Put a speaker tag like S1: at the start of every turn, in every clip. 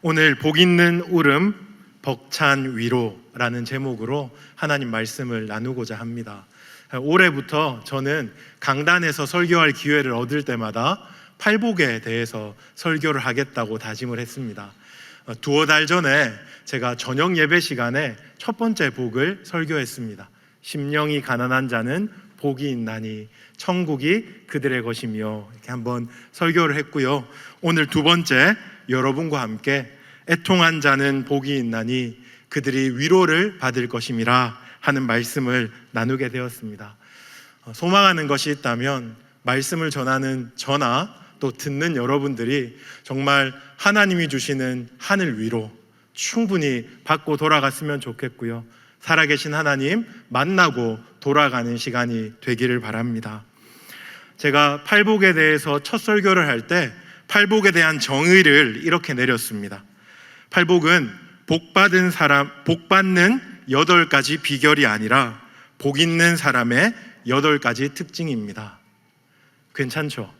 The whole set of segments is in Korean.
S1: 오늘 복 있는 울음, 벅찬 위로라는 제목으로 하나님 말씀을 나누고자 합니다. 올해부터 저는 강단에서 설교할 기회를 얻을 때마다 팔복에 대해서 설교를 하겠다고 다짐을 했습니다. 두어 달 전에 제가 저녁 예배 시간에 첫 번째 복을 설교했습니다. 심령이 가난한 자는 복이 있나니 천국이 그들의 것이며, 이렇게 한번 설교를 했고요. 오늘 두 번째, 여러분과 함께 애통한 자는 복이 있나니 그들이 위로를 받을 것임이라 하는 말씀을 나누게 되었습니다. 소망하는 것이 있다면 말씀을 전하는 저나 또 듣는 여러분들이 정말 하나님이 주시는 하늘 위로 충분히 받고 돌아갔으면 좋겠고요. 살아계신 하나님 만나고 돌아가는 시간이 되기를 바랍니다. 제가 팔복에 대해서 첫 설교를 할 때 팔복에 대한 정의를 이렇게 내렸습니다. 팔복은 복받는 8가지 비결이 아니라 복 있는 사람의 8가지 특징입니다. 괜찮죠?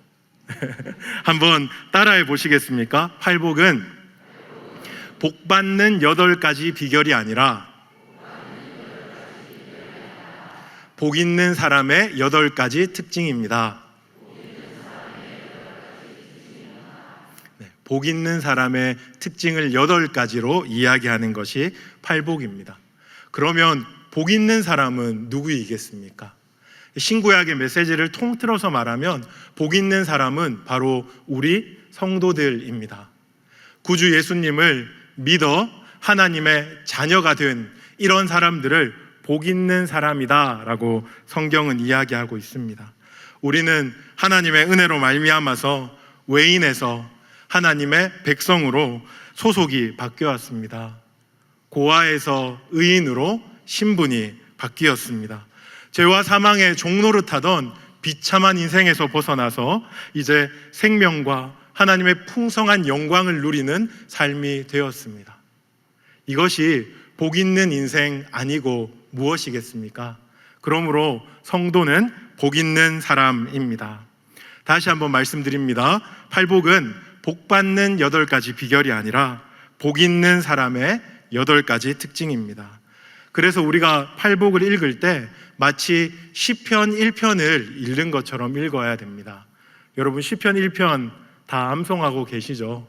S1: 한번 따라해 보시겠습니까? 팔복은 복받는 8가지 비결이 아니라 복 있는 사람의 8가지 특징입니다. 복 있는 사람의 특징을 8가지로 이야기하는 것이 팔복입니다. 그러면 복 있는 사람은 누구이겠습니까? 신구약의 메시지를 통틀어서 말하면 복 있는 사람은 바로 우리 성도들입니다. 구주 예수님을 믿어 하나님의 자녀가 된 이런 사람들을 복 있는 사람이다 라고 성경은 이야기하고 있습니다. 우리는 하나님의 은혜로 말미암아서 외인에서 하나님의 백성으로 소속이 바뀌었습니다. 고아에서 의인으로 신분이 바뀌었습니다. 죄와 사망의 종노릇하던 비참한 인생에서 벗어나서 이제 생명과 하나님의 풍성한 영광을 누리는 삶이 되었습니다. 이것이 복 있는 인생 아니고 무엇이겠습니까? 그러므로 성도는 복 있는 사람입니다. 다시 한번 말씀드립니다. 팔복은 복받는 8가지 비결이 아니라 복 있는 사람의 8가지 특징입니다. 그래서 우리가 팔복을 읽을 때 마치 시편 1편을 읽는 것처럼 읽어야 됩니다. 여러분 시편 1편 다 암송하고 계시죠?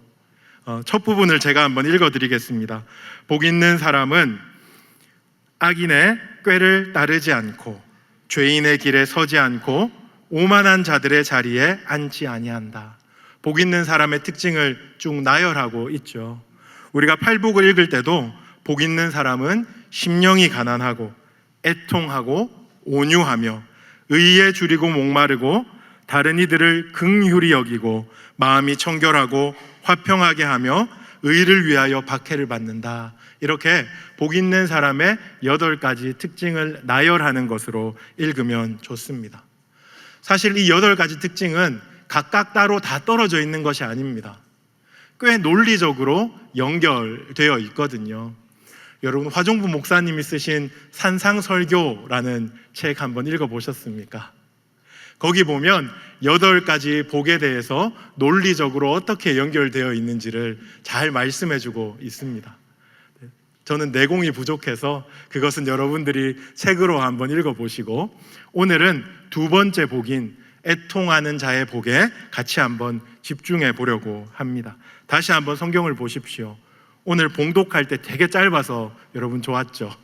S1: 첫 부분을 제가 한번 읽어드리겠습니다. 복 있는 사람은 악인의 꾀를 따르지 않고 죄인의 길에 서지 않고 오만한 자들의 자리에 앉지 아니한다. 복 있는 사람의 특징을 쭉 나열하고 있죠. 우리가 팔복을 읽을 때도 복 있는 사람은 심령이 가난하고 애통하고 온유하며 의에 줄이고 목마르고 다른 이들을 긍휼히 여기고 마음이 청결하고 화평하게 하며 의를 위하여 박해를 받는다. 이렇게 복 있는 사람의 8가지 특징을 나열하는 것으로 읽으면 좋습니다. 사실 이 8가지 특징은 각각 따로 다 떨어져 있는 것이 아닙니다. 꽤 논리적으로 연결되어 있거든요. 여러분 화종부 목사님이 쓰신 산상설교라는 책 한번 읽어보셨습니까? 거기 보면 8가지 복에 대해서 논리적으로 어떻게 연결되어 있는지를 잘 말씀해주고 있습니다. 저는 내공이 부족해서 그것은 여러분들이 책으로 한번 읽어보시고, 오늘은 두 번째 복인 애통하는 자의 복에 같이 한번 집중해 보려고 합니다. 다시 한번 성경을 보십시오. 오늘 봉독할 때 되게 짧아서 여러분 좋았죠?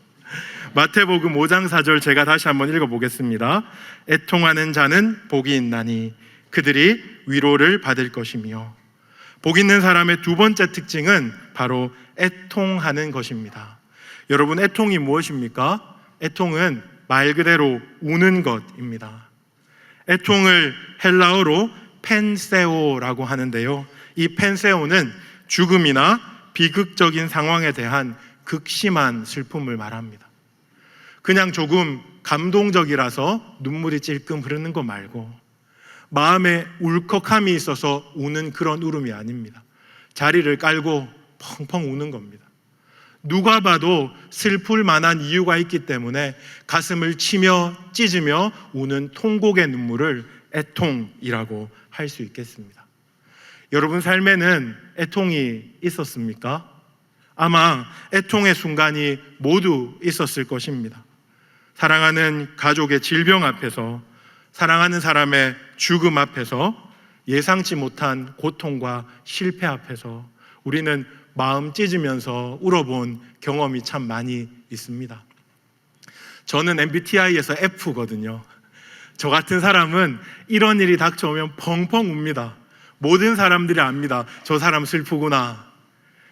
S1: 마태복음 5장 4절 제가 다시 한번 읽어보겠습니다. 애통하는 자는 복이 있나니 그들이 위로를 받을 것이며. 복 있는 사람의 두 번째 특징은 바로 애통하는 것입니다. 여러분 애통이 무엇입니까? 애통은 말 그대로 우는 것입니다. 애통을 헬라어로 펜세오라고 하는데요, 이 펜세오는 죽음이나 비극적인 상황에 대한 극심한 슬픔을 말합니다. 그냥 조금 감동적이라서 눈물이 찔끔 흐르는 거 말고 마음에 울컥함이 있어서 우는 그런 울음이 아닙니다. 자리를 깔고 펑펑 우는 겁니다. 누가 봐도 슬플 만한 이유가 있기 때문에 가슴을 치며 찢으며 우는 통곡의 눈물을 애통이라고 할 수 있겠습니다. 여러분 삶에는 애통이 있었습니까? 아마 애통의 순간이 모두 있었을 것입니다. 사랑하는 가족의 질병 앞에서, 사랑하는 사람의 죽음 앞에서, 예상치 못한 고통과 실패 앞에서 우리는 마음 찢으면서 울어본 경험이 참 많이 있습니다. 저는 MBTI에서 F거든요. 저 같은 사람은 이런 일이 닥쳐오면 펑펑 웁니다. 모든 사람들이 압니다. 저 사람 슬프구나.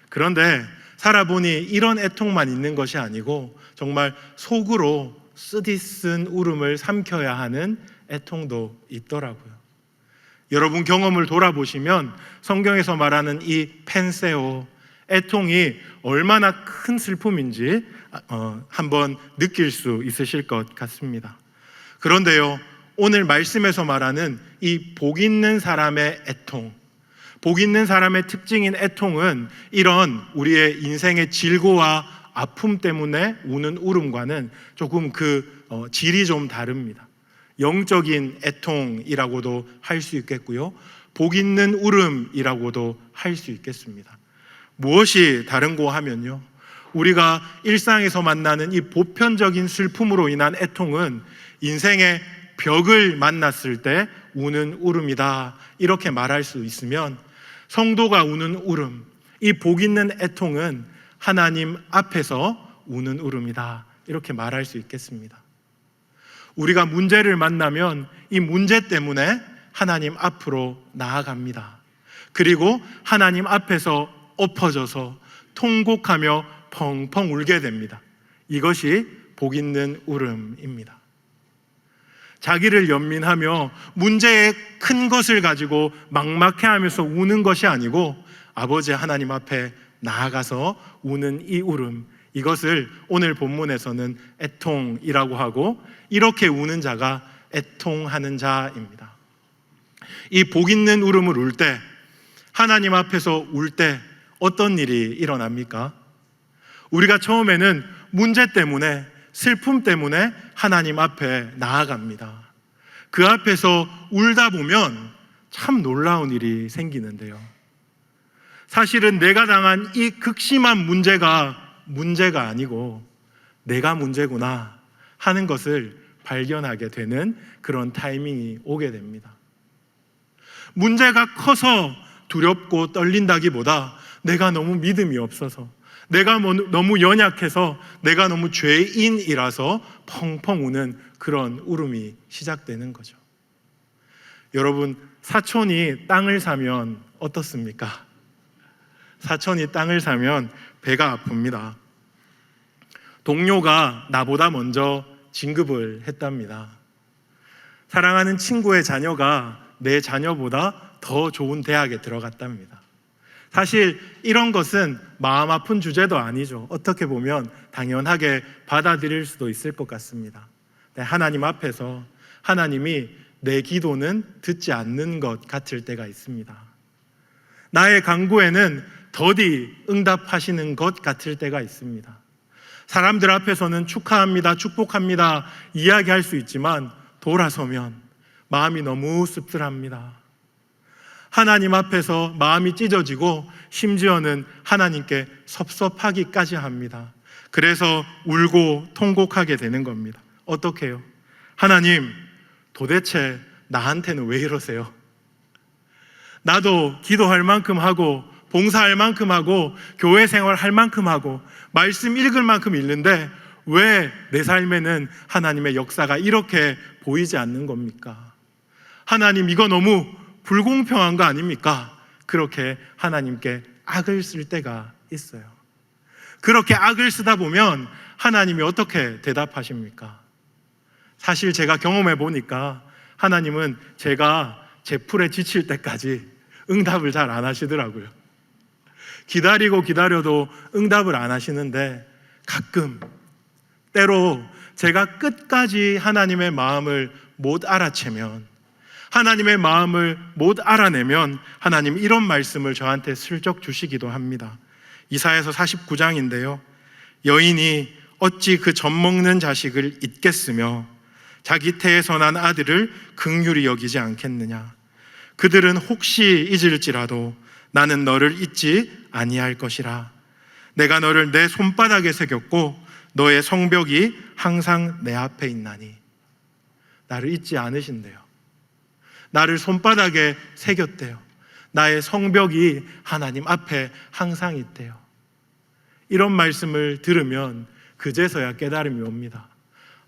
S1: 그런데 살아보니 이런 애통만 있는 것이 아니고 정말 속으로 쓰디쓴 울음을 삼켜야 하는 애통도 있더라고요. 여러분 경험을 돌아보시면 성경에서 말하는 이 펜세오, 애통이 얼마나 큰 슬픔인지 한번 느낄 수 있으실 것 같습니다. 그런데요, 오늘 말씀에서 말하는 이 복 있는 사람의 애통, 복 있는 사람의 특징인 애통은 이런 우리의 인생의 질고와 아픔 때문에 우는 울음과는 조금 질이 좀 다릅니다. 영적인 애통이라고도 할 수 있겠고요, 복 있는 울음이라고도 할 수 있겠습니다. 무엇이 다른고 하면요, 우리가 일상에서 만나는 이 보편적인 슬픔으로 인한 애통은 인생의 벽을 만났을 때 우는 울음이다, 이렇게 말할 수 있으면, 성도가 우는 울음, 이 복 있는 애통은 하나님 앞에서 우는 울음이다, 이렇게 말할 수 있겠습니다. 우리가 문제를 만나면 이 문제 때문에 하나님 앞으로 나아갑니다. 그리고 하나님 앞에서 엎어져서 통곡하며 펑펑 울게 됩니다. 이것이 복 있는 울음입니다. 자기를 연민하며 문제의 큰 것을 가지고 막막해하면서 우는 것이 아니고 아버지 하나님 앞에 나아가서 우는 이 울음, 이것을 오늘 본문에서는 애통이라고 하고, 이렇게 우는 자가 애통하는 자입니다. 이 복 있는 울음을 울 때, 하나님 앞에서 울 때 어떤 일이 일어납니까? 우리가 처음에는 문제 때문에, 슬픔 때문에 하나님 앞에 나아갑니다. 그 앞에서 울다 보면 참 놀라운 일이 생기는데요, 사실은 내가 당한 이 극심한 문제가 아니고 내가 문제구나 하는 것을 발견하게 되는 그런 타이밍이 오게 됩니다. 문제가 커서 두렵고 떨린다기보다 내가 너무 믿음이 없어서, 내가 너무 연약해서, 내가 너무 죄인이라서 펑펑 우는 그런 울음이 시작되는 거죠. 여러분, 사촌이 땅을 사면 어떻습니까? 사촌이 땅을 사면 배가 아픕니다. 동료가 나보다 먼저 진급을 했답니다. 사랑하는 친구의 자녀가 내 자녀보다 더 좋은 대학에 들어갔답니다. 사실 이런 것은 마음 아픈 주제도 아니죠. 어떻게 보면 당연하게 받아들일 수도 있을 것 같습니다. 하나님 앞에서 하나님이 내 기도는 듣지 않는 것 같을 때가 있습니다. 나의 간구에는 더디 응답하시는 것 같을 때가 있습니다. 사람들 앞에서는 축하합니다, 축복합니다 이야기할 수 있지만 돌아서면 마음이 너무 씁쓸합니다. 하나님 앞에서 마음이 찢어지고 심지어는 하나님께 섭섭하기까지 합니다. 그래서 울고 통곡하게 되는 겁니다. 어떻게 해요? 하나님, 도대체 나한테는 왜 이러세요? 나도 기도할 만큼 하고 봉사할 만큼 하고 교회 생활할 만큼 하고 말씀 읽을 만큼 읽는데 왜 내 삶에는 하나님의 역사가 이렇게 보이지 않는 겁니까? 하나님, 이거 너무 불공평한 거 아닙니까? 그렇게 하나님께 악을 쓸 때가 있어요. 그렇게 악을 쓰다 보면 하나님이 어떻게 대답하십니까? 사실 제가 경험해 보니까 하나님은 제가 제 풀에 지칠 때까지 응답을 잘 안 하시더라고요. 기다리고 기다려도 응답을 안 하시는데, 가끔 때로 제가 끝까지 하나님의 마음을 못 알아채면, 하나님의 마음을 못 알아내면 하나님 이런 말씀을 저한테 슬쩍 주시기도 합니다. 이사야서 49장인데요 여인이 어찌 그 젖먹는 자식을 잊겠으며 자기 태에서 난 아들을 긍휼히 여기지 않겠느냐. 그들은 혹시 잊을지라도 나는 너를 잊지 아니할 것이라. 내가 너를 내 손바닥에 새겼고 너의 성벽이 항상 내 앞에 있나니. 나를 잊지 않으신대요. 나를 손바닥에 새겼대요. 나의 성벽이 하나님 앞에 항상 있대요. 이런 말씀을 들으면 그제서야 깨달음이 옵니다.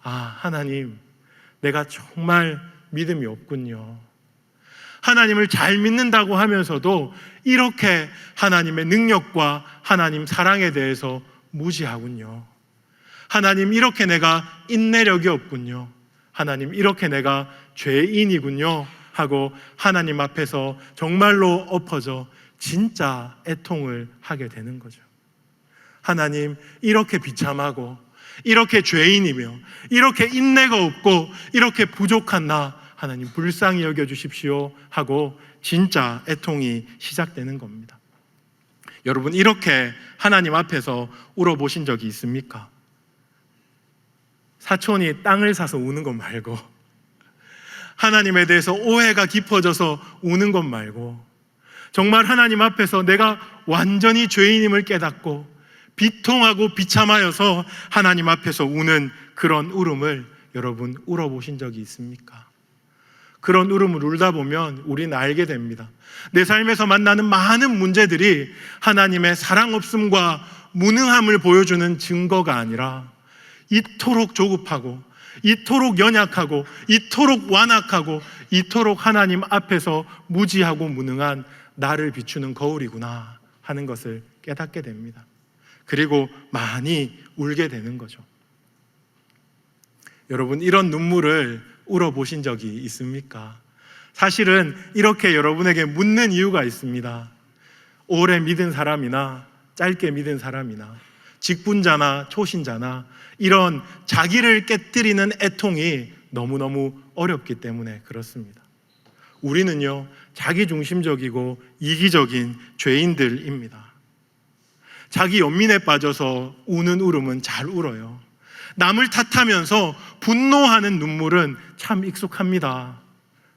S1: 아, 하나님, 내가 정말 믿음이 없군요. 하나님을 잘 믿는다고 하면서도 이렇게 하나님의 능력과 하나님 사랑에 대해서 무시하군요. 하나님, 이렇게 내가 인내력이 없군요. 하나님, 이렇게 내가 죄인이군요 하고 하나님 앞에서 정말로 엎어져 진짜 애통을 하게 되는 거죠. 하나님, 이렇게 비참하고 이렇게 죄인이며 이렇게 인내가 없고 이렇게 부족한 나 하나님 불쌍히 여겨주십시오 하고 진짜 애통이 시작되는 겁니다. 여러분, 이렇게 하나님 앞에서 울어보신 적이 있습니까? 사촌이 땅을 사서 우는 것 말고, 하나님에 대해서 오해가 깊어져서 우는 것 말고, 정말 하나님 앞에서 내가 완전히 죄인임을 깨닫고 비통하고 비참하여서 하나님 앞에서 우는 그런 울음을 여러분 울어보신 적이 있습니까? 그런 울음을 울다 보면 우리는 알게 됩니다. 내 삶에서 만나는 많은 문제들이 하나님의 사랑 없음과 무능함을 보여주는 증거가 아니라 이토록 조급하고 이토록 연약하고 이토록 완악하고 이토록 하나님 앞에서 무지하고 무능한 나를 비추는 거울이구나 하는 것을 깨닫게 됩니다. 그리고 많이 울게 되는 거죠. 여러분, 이런 눈물을 울어보신 적이 있습니까? 사실은 이렇게 여러분에게 묻는 이유가 있습니다. 오래 믿은 사람이나 짧게 믿은 사람이나 직분자나 초신자나 이런 자기를 깨뜨리는 애통이 너무너무 어렵기 때문에 그렇습니다. 우리는요, 자기중심적이고 이기적인 죄인들입니다. 자기 연민에 빠져서 우는 울음은 잘 울어요. 남을 탓하면서 분노하는 눈물은 참 익숙합니다.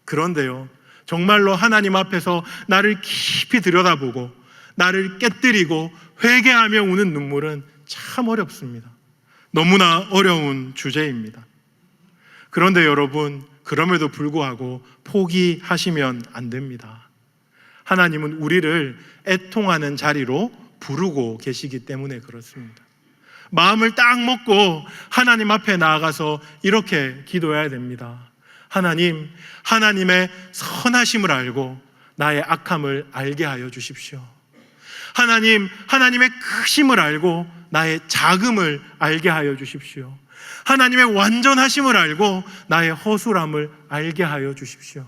S1: 그런데요, 정말로 하나님 앞에서 나를 깊이 들여다보고 나를 깨뜨리고 회개하며 우는 눈물은 참 어렵습니다. 너무나 어려운 주제입니다. 그런데 여러분, 그럼에도 불구하고 포기하시면 안 됩니다. 하나님은 우리를 애통하는 자리로 부르고 계시기 때문에 그렇습니다. 마음을 딱 먹고 하나님 앞에 나아가서 이렇게 기도해야 됩니다. 하나님, 하나님의 선하심을 알고 나의 악함을 알게 하여 주십시오. 하나님, 하나님의 크심을 알고 나의 작음을 알게 하여 주십시오. 하나님의 완전하심을 알고 나의 허술함을 알게 하여 주십시오.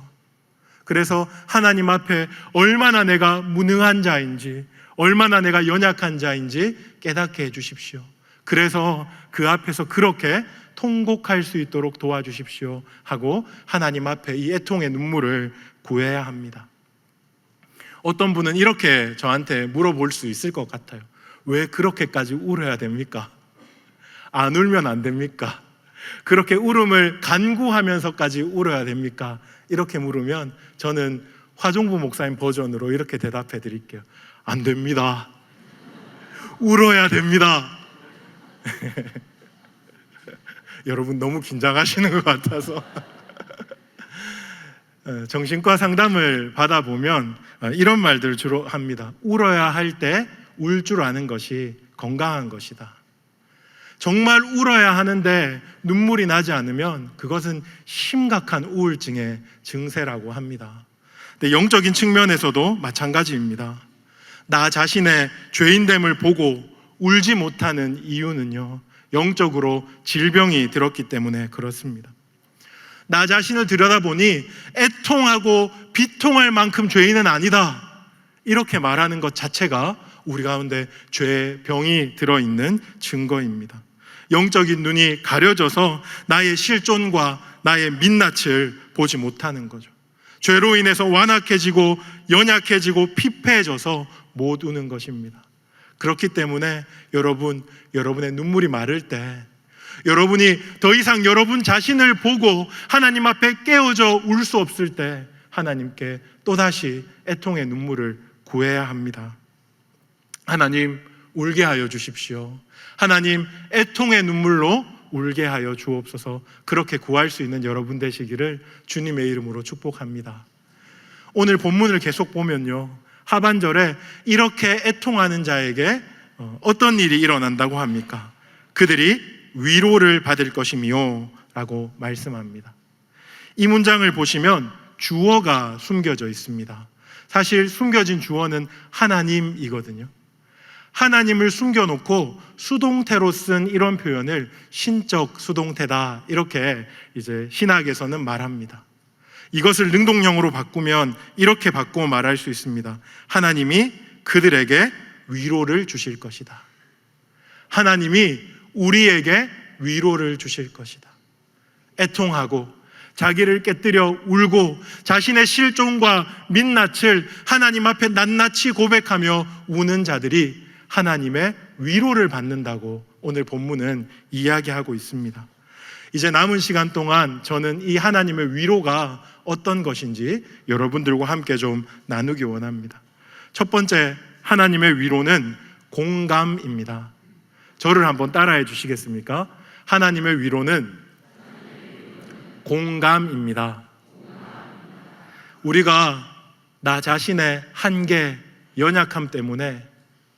S1: 그래서 하나님 앞에 얼마나 내가 무능한 자인지, 얼마나 내가 연약한 자인지 깨닫게 해 주십시오. 그래서 그 앞에서 그렇게 통곡할 수 있도록 도와주십시오 하고 하나님 앞에 이 애통의 눈물을 구해야 합니다. 어떤 분은 이렇게 저한테 물어볼 수 있을 것 같아요. 왜 그렇게까지 울어야 됩니까? 안 울면 안 됩니까? 그렇게 울음을 간구하면서까지 울어야 됩니까? 이렇게 물으면 저는 화종부 목사님 버전으로 이렇게 대답해 드릴게요. 안 됩니다. 울어야 됩니다. 여러분 너무 긴장하시는 것 같아서 정신과 상담을 받아보면 이런 말들을 주로 합니다. 울어야 할 때 울 줄 아는 것이 건강한 것이다. 정말 울어야 하는데 눈물이 나지 않으면 그것은 심각한 우울증의 증세라고 합니다. 근데 영적인 측면에서도 마찬가지입니다. 나 자신의 죄인됨을 보고 울지 못하는 이유는요, 영적으로 질병이 들었기 때문에 그렇습니다. 나 자신을 들여다보니 애통하고 비통할 만큼 죄인은 아니다, 이렇게 말하는 것 자체가 우리 가운데 죄의 병이 들어있는 증거입니다. 영적인 눈이 가려져서 나의 실존과 나의 민낯을 보지 못하는 거죠. 죄로 인해서 완악해지고 연약해지고 피폐해져서 못 우는 것입니다. 그렇기 때문에 여러분의 눈물이 마를 때, 여러분이 더 이상 여러분 자신을 보고 하나님 앞에 깨어져 울 수 없을 때 하나님께 또다시 애통의 눈물을 구해야 합니다. 하나님, 울게 하여 주십시오. 하나님, 애통의 눈물로 울게 하여 주옵소서. 그렇게 구할 수 있는 여러분 되시기를 주님의 이름으로 축복합니다. 오늘 본문을 계속 보면요, 하반절에 이렇게 애통하는 자에게 어떤 일이 일어난다고 합니까? 그들이 위로를 받을 것이며 라고 말씀합니다. 이 문장을 보시면 주어가 숨겨져 있습니다. 사실 숨겨진 주어는 하나님이거든요. 하나님을 숨겨놓고 수동태로 쓴 이런 표현을 신적 수동태다, 이렇게 이제 신학에서는 말합니다. 이것을 능동형으로 바꾸면 이렇게 바꾸어 말할 수 있습니다. 하나님이 그들에게 위로를 주실 것이다. 하나님이 우리에게 위로를 주실 것이다. 애통하고 자기를 깨뜨려 울고 자신의 실종과 민낯을 하나님 앞에 낱낱이 고백하며 우는 자들이 하나님의 위로를 받는다고 오늘 본문은 이야기하고 있습니다. 이제 남은 시간 동안 저는 이 하나님의 위로가 어떤 것인지 여러분들과 함께 좀 나누기 원합니다. 첫 번째, 하나님의 위로는 공감입니다. 저를 한번 따라해 주시겠습니까? 하나님의 위로는 공감입니다. 우리가 나 자신의 한계, 연약함 때문에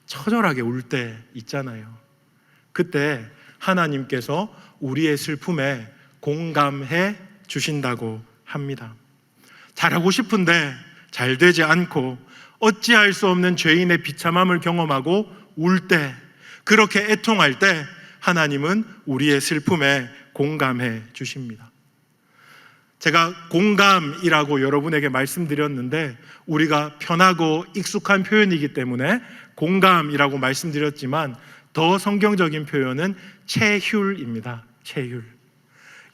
S1: 처절하게 울 때 있잖아요. 그때 하나님께서 우리의 슬픔에 공감해 주신다고 합니다. 잘하고 싶은데 잘 되지 않고 어찌할 수 없는 죄인의 비참함을 경험하고 울 때, 그렇게 애통할 때 하나님은 우리의 슬픔에 공감해 주십니다. 제가 공감이라고 여러분에게 말씀드렸는데 우리가 편하고 익숙한 표현이기 때문에 공감이라고 말씀드렸지만 더 성경적인 표현은 체휼입니다. 체휼.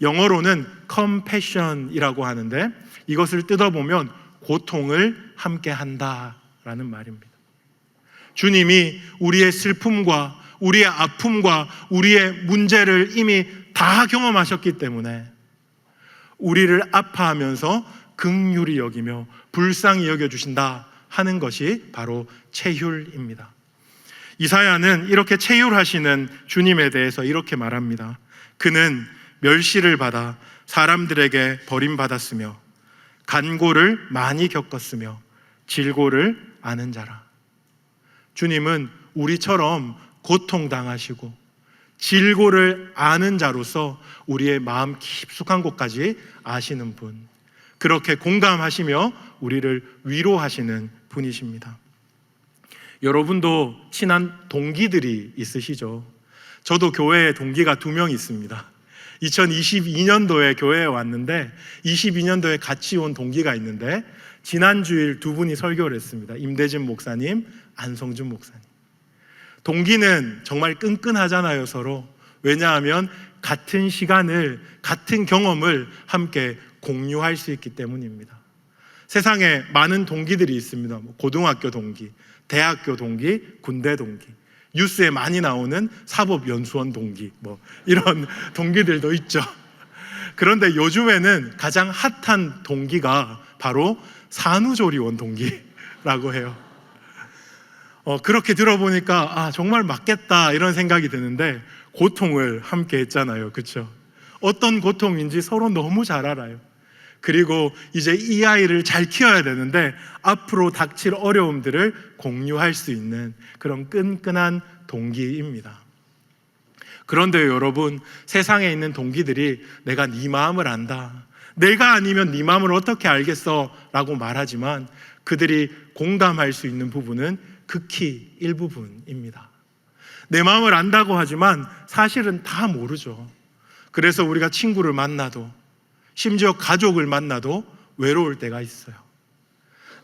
S1: 영어로는 compassion이라고 하는데 이것을 뜯어보면 고통을 함께 한다라는 말입니다. 주님이 우리의 슬픔과 우리의 아픔과 우리의 문제를 이미 다 경험하셨기 때문에 우리를 아파하면서 긍휼히 여기며 불쌍히 여겨주신다 하는 것이 바로 체휼입니다. 이사야는 이렇게 체휼하시는 주님에 대해서 이렇게 말합니다. 그는 멸시를 받아 사람들에게 버림받았으며 간고를 많이 겪었으며 질고를 아는 자라. 주님은 우리처럼 고통당하시고 질고를 아는 자로서 우리의 마음 깊숙한 곳까지 아시는 분, 그렇게 공감하시며 우리를 위로하시는 분이십니다. 여러분도 친한 동기들이 있으시죠? 저도 교회에 동기가 2명 있습니다. 2022년도에 교회에 왔는데 22년도에 같이 온 동기가 있는데 지난 주일 2분이 설교를 했습니다. 임대진 목사님, 안성준 목사님. 동기는 정말 끈끈하잖아요, 서로. 왜냐하면 같은 시간을, 같은 경험을 함께 공유할 수 있기 때문입니다. 세상에 많은 동기들이 있습니다. 고등학교 동기, 대학교 동기, 군대 동기, 뉴스에 많이 나오는 사법연수원 동기, 이런 동기들도 있죠. 그런데 요즘에는 가장 핫한 동기가 바로 산후조리원 동기라고 해요. 그렇게 들어보니까 정말 맞겠다 이런 생각이 드는데 고통을 함께 했잖아요. 그렇죠? 어떤 고통인지 서로 너무 잘 알아요. 그리고 이제 이 아이를 잘 키워야 되는데 앞으로 닥칠 어려움들을 공유할 수 있는 그런 끈끈한 동기입니다. 그런데 여러분, 세상에 있는 동기들이 내가 네 마음을 안다, 내가 아니면 네 마음을 어떻게 알겠어 라고 말하지만 그들이 공감할 수 있는 부분은 극히 일부분입니다. 내 마음을 안다고 하지만 사실은 다 모르죠. 그래서 우리가 친구를 만나도, 심지어 가족을 만나도 외로울 때가 있어요.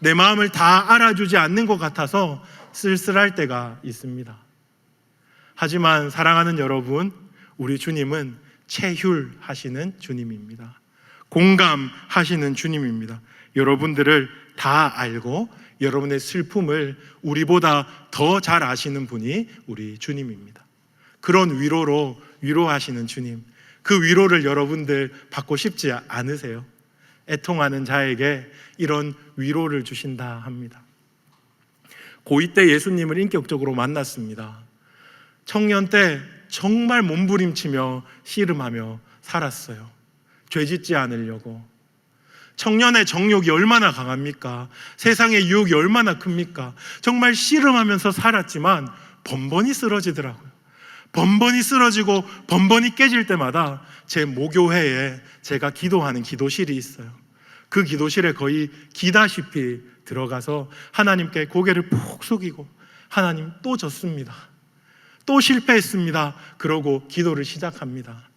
S1: 내 마음을 다 알아주지 않는 것 같아서 쓸쓸할 때가 있습니다. 하지만 사랑하는 여러분, 우리 주님은 체휼하시는 주님입니다. 공감하시는 주님입니다. 여러분들을 다 알고 여러분의 슬픔을 우리보다 더 잘 아시는 분이 우리 주님입니다. 그런 위로로 위로하시는 주님, 그 위로를 여러분들 받고 싶지 않으세요? 애통하는 자에게 이런 위로를 주신다 합니다. 고2 때 예수님을 인격적으로 만났습니다. 청년 때 정말 몸부림치며 씨름하며 살았어요. 죄 짓지 않으려고. 청년의 정욕이 얼마나 강합니까? 세상의 유혹이 얼마나 큽니까? 정말 씨름하면서 살았지만 번번이 쓰러지더라고요. 번번이 쓰러지고 번번이 깨질 때마다 제 모교회에 제가 기도하는 기도실이 있어요. 그 기도실에 거의 기다시피 들어가서 하나님께 고개를 푹 숙이고, 하나님 또 졌습니다, 또 실패했습니다, 그러고 기도를 시작합니다.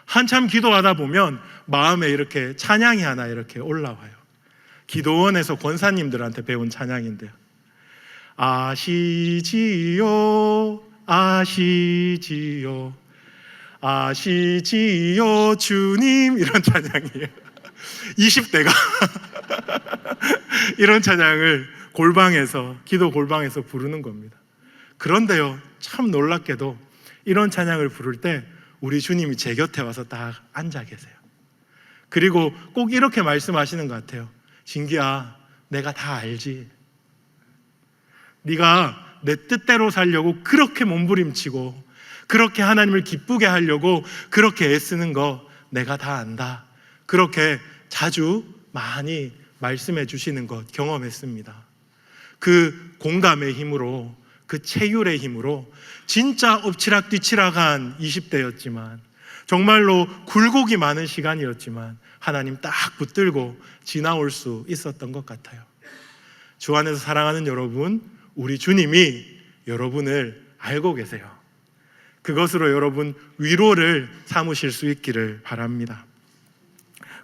S1: 한참 기도하다 보면 마음에 이렇게 찬양이 하나 이렇게 올라와요. 기도원에서 권사님들한테 배운 찬양인데요. 아시지요 아시지요 아시지요 주님, 이런 찬양이에요. 20대가 이런 찬양을 골방에서, 기도 골방에서 부르는 겁니다. 그런데요, 참 놀랍게도 이런 찬양을 부를 때 우리 주님이 제 곁에 와서 딱 앉아 계세요. 그리고 꼭 이렇게 말씀하시는 것 같아요. 진기야, 내가 다 알지. 네가 내 뜻대로 살려고 그렇게 몸부림치고 그렇게 하나님을 기쁘게 하려고 그렇게 애쓰는 거 내가 다 안다. 그렇게 자주 많이 말씀해 주시는 것 경험했습니다. 그 공감의 힘으로, 그 체율의 힘으로 진짜 엎치락 뒤치락한 20대였지만, 정말로 굴곡이 많은 시간이었지만 하나님 딱 붙들고 지나올 수 있었던 것 같아요. 주 안에서 사랑하는 여러분, 우리 주님이 여러분을 알고 계세요. 그것으로 여러분 위로를 삼으실 수 있기를 바랍니다.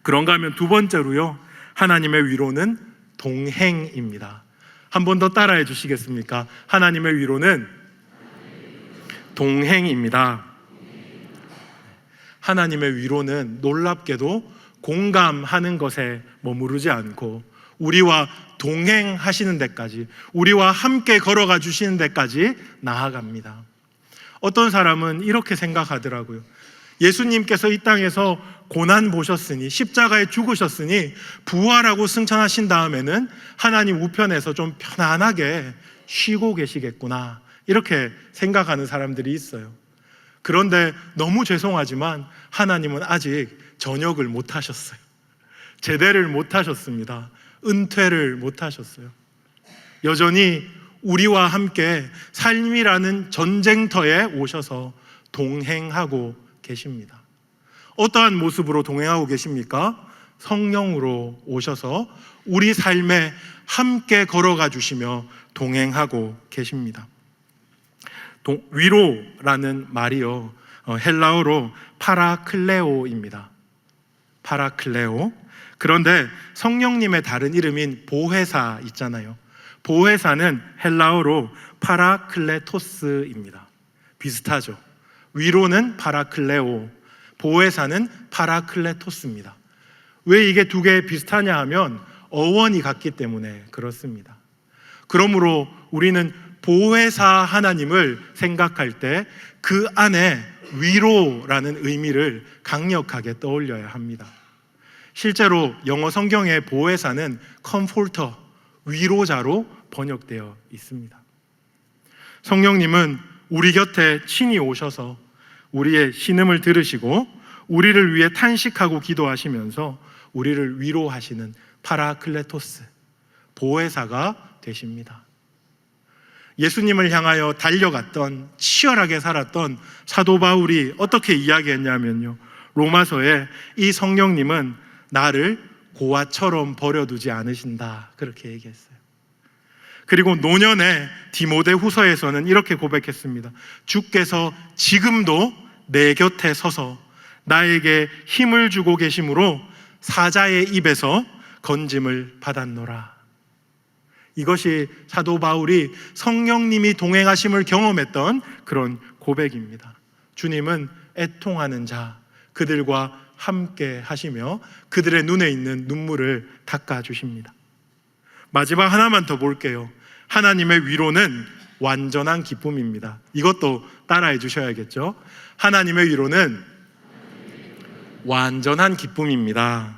S1: 그런가 하면 두 번째로요, 하나님의 위로는 동행입니다. 한 번 더 따라해 주시겠습니까? 하나님의 위로는 동행입니다. 하나님의 위로는 놀랍게도 공감하는 것에 머무르지 않고 우리와 동행하시는 데까지, 우리와 함께 걸어가 주시는 데까지 나아갑니다. 어떤 사람은 이렇게 생각하더라고요. 예수님께서 이 땅에서 고난 보셨으니, 십자가에 죽으셨으니 부활하고 승천하신 다음에는 하나님 우편에서 좀 편안하게 쉬고 계시겠구나, 이렇게 생각하는 사람들이 있어요. 그런데 너무 죄송하지만 하나님은 아직 전역을 못 하셨어요. 제대를 못 하셨습니다. 은퇴를 못 하셨어요. 여전히 우리와 함께 삶이라는 전쟁터에 오셔서 동행하고 계십니다. 어떠한 모습으로 동행하고 계십니까? 성령으로 오셔서 우리 삶에 함께 걸어가 주시며 동행하고 계십니다. 위로라는 말이요, 헬라어로 파라클레오입니다. 파라클레오. 그런데 성령님의 다른 이름인 보혜사 있잖아요. 보혜사는 헬라어로 파라클레토스입니다. 비슷하죠. 위로는 파라클레오, 보혜사는 파라클레토스입니다. 왜 이게 두 개 비슷하냐 하면 어원이 같기 때문에 그렇습니다. 그러므로 우리는 보혜사 하나님을 생각할 때 그 안에 위로라는 의미를 강력하게 떠올려야 합니다. 실제로 영어 성경의 보혜사는 컴포터, 위로자로 번역되어 있습니다. 성령님은 우리 곁에 친히 오셔서 우리의 신음을 들으시고 우리를 위해 탄식하고 기도하시면서 우리를 위로하시는 파라클레토스, 보혜사가 되십니다. 예수님을 향하여 달려갔던, 치열하게 살았던 사도 바울이 어떻게 이야기했냐면요, 로마서에 이 성령님은 나를 고아처럼 버려두지 않으신다, 그렇게 얘기했어요. 그리고 노년의 디모데 후서에서는 이렇게 고백했습니다. 주께서 지금도 내 곁에 서서 나에게 힘을 주고 계심으로 사자의 입에서 건짐을 받았노라. 이것이 사도 바울이 성령님이 동행하심을 경험했던 그런 고백입니다. 주님은 애통하는 자, 그들과 함께 하시며 그들의 눈에 있는 눈물을 닦아주십니다. 마지막 하나만 더 볼게요. 하나님의 위로는 완전한 기쁨입니다. 이것도 따라해 주셔야겠죠. 하나님의 위로는 완전한 기쁨입니다.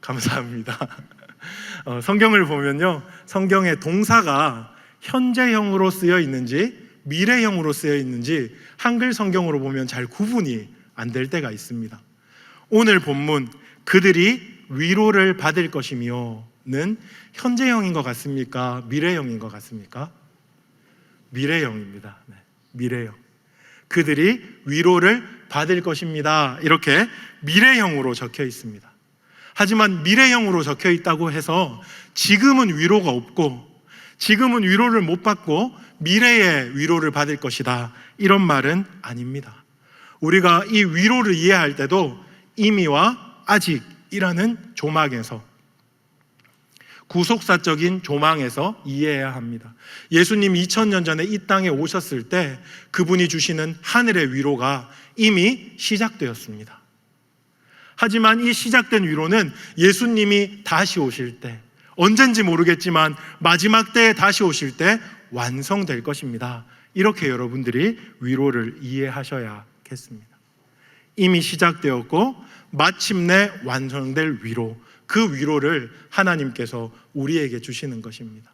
S1: 감사합니다. 성경을 보면요, 성경에 동사가 현재형으로 쓰여 있는지 미래형으로 쓰여 있는지 한글 성경으로 보면 잘 구분이 안 될 때가 있습니다. 오늘 본문 그들이 위로를 받을 것이며는 현재형인 것 같습니까? 미래형인 것 같습니까? 미래형입니다. 네, 미래형. 그들이 위로를 받을 것입니다. 이렇게 미래형으로 적혀 있습니다. 하지만 미래형으로 적혀 있다고 해서 지금은 위로가 없고 지금은 위로를 못 받고 미래에 위로를 받을 것이다, 이런 말은 아닙니다. 우리가 이 위로를 이해할 때도 이미와 아직이라는 조망에서, 구속사적인 조망에서 이해해야 합니다. 예수님 2000년 전에 이 땅에 오셨을 때 그분이 주시는 하늘의 위로가 이미 시작되었습니다. 하지만 이 시작된 위로는 예수님이 다시 오실 때, 언젠지 모르겠지만 마지막 때에 다시 오실 때 완성될 것입니다. 이렇게 여러분들이 위로를 이해하셔야겠습니다. 이미 시작되었고 마침내 완성될 위로, 그 위로를 하나님께서 우리에게 주시는 것입니다.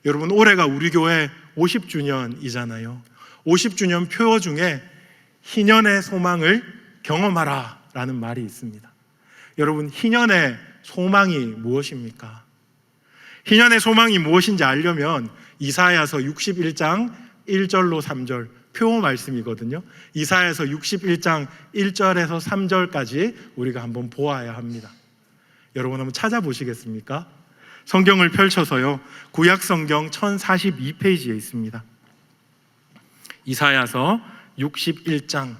S1: 여러분, 올해가 우리 교회 50주년이잖아요. 50주년 표어 중에 희년의 소망을 경험하라 라는 말이 있습니다. 여러분, 희년의 소망이 무엇입니까? 희년의 소망이 무엇인지 알려면 이사야서 61장 1절로 3절 표어 말씀이거든요. 이사야서 61장 1절에서 3절까지 우리가 한번 보아야 합니다. 여러분, 한번 찾아보시겠습니까? 성경을 펼쳐서요, 구약 성경 1042페이지에 있습니다. 이사야서 61장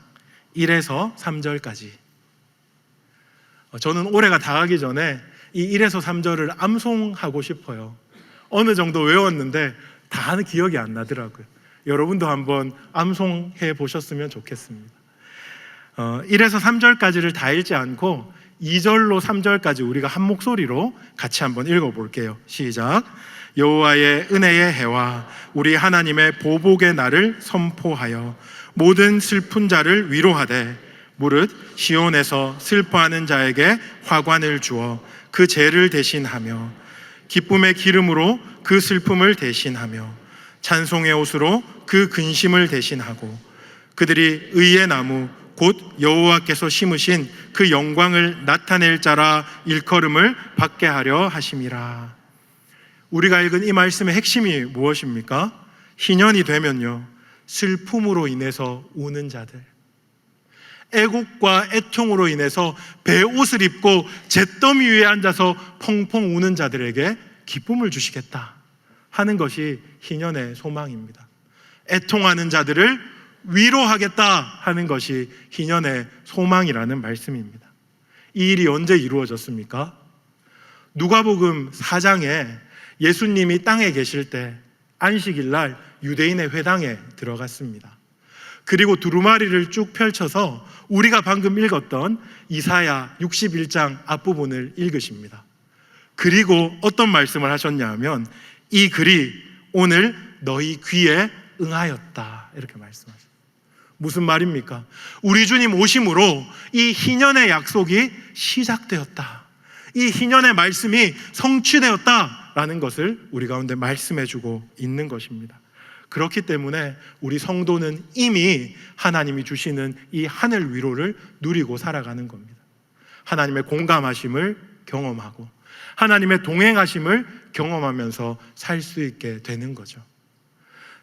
S1: 1에서 3절까지. 저는 올해가 다 가기 전에 이 1에서 3절을 암송하고 싶어요. 어느 정도 외웠는데 다는 기억이 안 나더라고요. 여러분도 한번 암송해 보셨으면 좋겠습니다. 1에서 3절까지를 다 읽지 않고 2절로 3절까지 우리가 한 목소리로 같이 한번 읽어볼게요. 시작. 여호와의 은혜의 해와 우리 하나님의 보복의 날을 선포하여 모든 슬픈 자를 위로하되 무릇 시온에서 슬퍼하는 자에게 화관을 주어 그 죄를 대신하며 기쁨의 기름으로 그 슬픔을 대신하며 찬송의 옷으로 그 근심을 대신하고 그들이 의의 나무 곧 여호와께서 심으신 그 영광을 나타낼 자라 일컬음을 받게 하려 하심이라. 우리가 읽은 이 말씀의 핵심이 무엇입니까? 희년이 되면요, 슬픔으로 인해서 우는 자들, 애곡과 애통으로 인해서 베옷을 입고 잿더미 위에 앉아서 펑펑 우는 자들에게 기쁨을 주시겠다 하는 것이 희년의 소망입니다. 애통하는 자들을 위로하겠다 하는 것이 희년의 소망이라는 말씀입니다. 이 일이 언제 이루어졌습니까? 누가복음 4장에 예수님이 땅에 계실 때 안식일 날 유대인의 회당에 들어갔습니다. 그리고 두루마리를 쭉 펼쳐서 우리가 방금 읽었던 이사야 61장 앞부분을 읽으십니다. 그리고 어떤 말씀을 하셨냐 하면 이 글이 오늘 너희 귀에 응하였다, 이렇게 말씀하셨어요. 무슨 말입니까? 우리 주님 오심으로 이 희년의 약속이 시작되었다, 이 희년의 말씀이 성취되었다라는 것을 우리 가운데 말씀해주고 있는 것입니다. 그렇기 때문에 우리 성도는 이미 하나님이 주시는 이 하늘 위로를 누리고 살아가는 겁니다. 하나님의 공감하심을 경험하고 하나님의 동행하심을 경험하면서 살 수 있게 되는 거죠.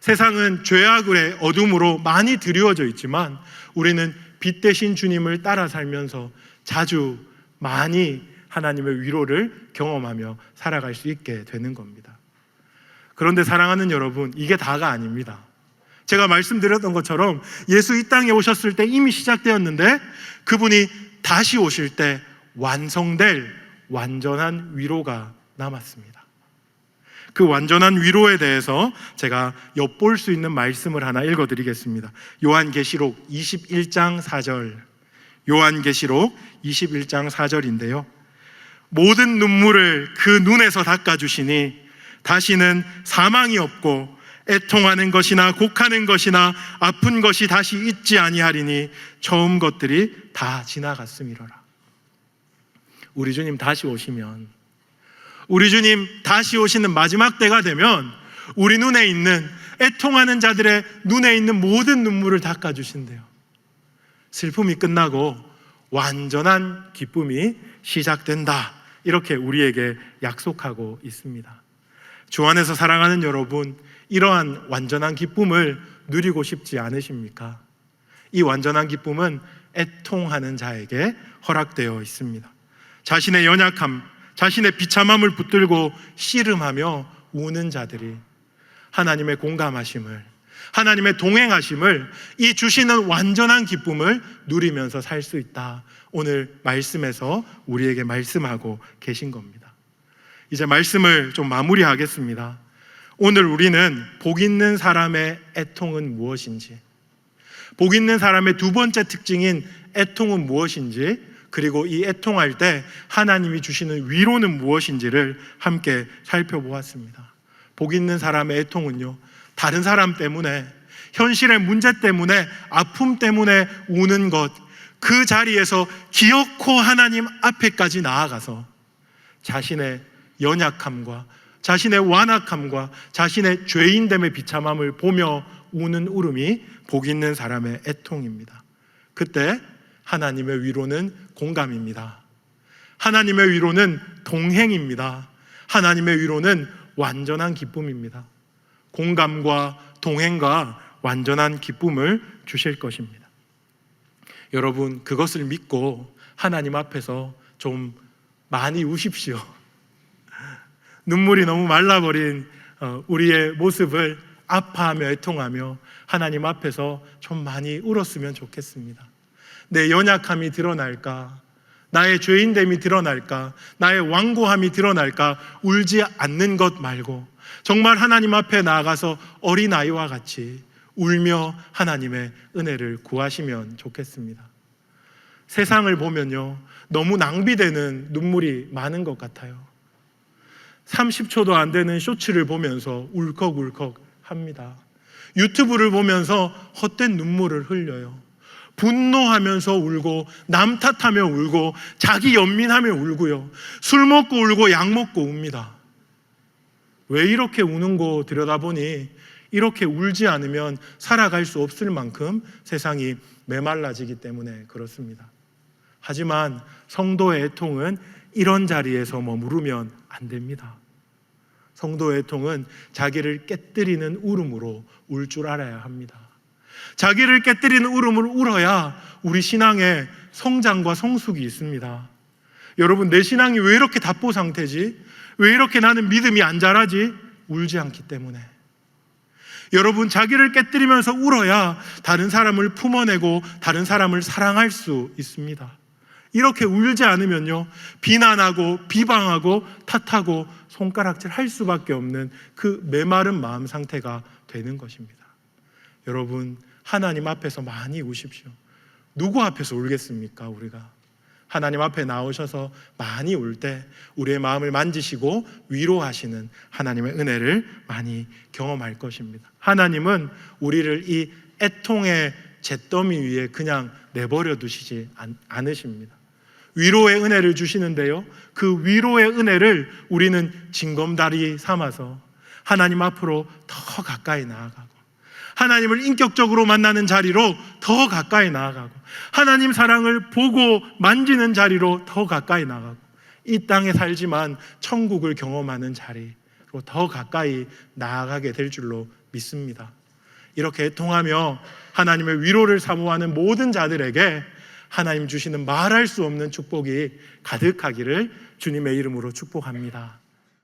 S1: 세상은 죄악의 어둠으로 많이 드리워져 있지만 우리는 빛 대신 주님을 따라 살면서 자주 많이 하나님의 위로를 경험하며 살아갈 수 있게 되는 겁니다. 그런데 사랑하는 여러분, 이게 다가 아닙니다. 제가 말씀드렸던 것처럼 예수 이 땅에 오셨을 때 이미 시작되었는데 그분이 다시 오실 때 완성될 완전한 위로가 남았습니다. 그 완전한 위로에 대해서 제가 엿볼 수 있는 말씀을 하나 읽어드리겠습니다. 요한계시록 21장 4절, 요한계시록 21장 4절인데요, 모든 눈물을 그 눈에서 닦아주시니 다시는 사망이 없고 애통하는 것이나 곡하는 것이나 아픈 것이 다시 있지 아니하리니 처음 것들이 다 지나갔음이로라. 우리 주님 다시 오시면, 우리 주님 다시 오시는 마지막 때가 되면 우리 눈에 있는, 애통하는 자들의 눈에 있는 모든 눈물을 닦아주신대요. 슬픔이 끝나고 완전한 기쁨이 시작된다, 이렇게 우리에게 약속하고 있습니다. 주 안에서 사랑하는 여러분, 이러한 완전한 기쁨을 누리고 싶지 않으십니까? 이 완전한 기쁨은 애통하는 자에게 허락되어 있습니다. 자신의 연약함, 자신의 비참함을 붙들고 씨름하며 우는 자들이 하나님의 공감하심을, 하나님의 동행하심을, 이 주시는 완전한 기쁨을 누리면서 살 수 있다, 오늘 말씀에서 우리에게 말씀하고 계신 겁니다. 이제 말씀을 좀 마무리하겠습니다. 오늘 우리는 복 있는 사람의 애통은 무엇인지, 복 있는 사람의 두 번째 특징인 애통은 무엇인지, 그리고 이 애통할 때 하나님이 주시는 위로는 무엇인지를 함께 살펴보았습니다. 복 있는 사람의 애통은요, 다른 사람 때문에, 현실의 문제 때문에, 아픔 때문에 우는 것, 그 자리에서 기어코 하나님 앞에까지 나아가서 자신의 연약함과 자신의 완악함과 자신의 죄인됨의 비참함을 보며 우는 울음이 복 있는 사람의 애통입니다. 그때 하나님의 위로는 공감입니다. 하나님의 위로는 동행입니다. 하나님의 위로는 완전한 기쁨입니다. 공감과 동행과 완전한 기쁨을 주실 것입니다. 여러분, 그것을 믿고 하나님 앞에서 좀 많이 우십시오. 눈물이 너무 말라버린 우리의 모습을 아파하며 애통하며 하나님 앞에서 좀 많이 울었으면 좋겠습니다. 내 연약함이 드러날까? 나의 죄인됨이 드러날까? 나의 완고함이 드러날까? 울지 않는 것 말고 정말 하나님 앞에 나아가서 어린아이와 같이 울며 하나님의 은혜를 구하시면 좋겠습니다. 세상을 보면요, 너무 낭비되는 눈물이 많은 것 같아요. 30초도 안 되는 쇼츠를 보면서 울컥울컥 합니다. 유튜브를 보면서 헛된 눈물을 흘려요. 분노하면서 울고, 남 탓하며 울고, 자기 연민하며 울고요. 술 먹고 울고, 약 먹고 웁니다. 왜 이렇게 우는 거 들여다보니 이렇게 울지 않으면 살아갈 수 없을 만큼 세상이 메말라지기 때문에 그렇습니다. 하지만 성도의 애통은 이런 자리에서 머무르면 안 됩니다. 성도의 애통은 자기를 깨뜨리는 울음으로 울 줄 알아야 합니다. 자기를 깨뜨리는 울음을 울어야 우리 신앙에 성장과 성숙이 있습니다. 여러분, 내 신앙이 왜 이렇게 답보 상태지? 왜 이렇게 나는 믿음이 안 자라지? 울지 않기 때문에. 여러분, 자기를 깨뜨리면서 울어야 다른 사람을 품어내고 다른 사람을 사랑할 수 있습니다. 이렇게 울지 않으면요, 비난하고 비방하고 탓하고 손가락질 할 수밖에 없는 그 메마른 마음 상태가 되는 것입니다. 여러분, 하나님 앞에서 많이 우십시오. 누구 앞에서 울겠습니까? 우리가 하나님 앞에 나오셔서 많이 울 때 우리의 마음을 만지시고 위로하시는 하나님의 은혜를 많이 경험할 것입니다. 하나님은 우리를 이 애통의 잿더미 위에 그냥 내버려 두시지 않으십니다. 위로의 은혜를 주시는데요, 그 위로의 은혜를 우리는 징검다리 삼아서 하나님 앞으로 더 가까이 나아가고, 하나님을 인격적으로 만나는 자리로 더 가까이 나아가고, 하나님 사랑을 보고 만지는 자리로 더 가까이 나아가고, 이 땅에 살지만 천국을 경험하는 자리로 더 가까이 나아가게 될 줄로 믿습니다. 이렇게 애통하며 하나님의 위로를 사모하는 모든 자들에게 하나님 주시는 말할 수 없는 축복이 가득하기를 주님의 이름으로 축복합니다.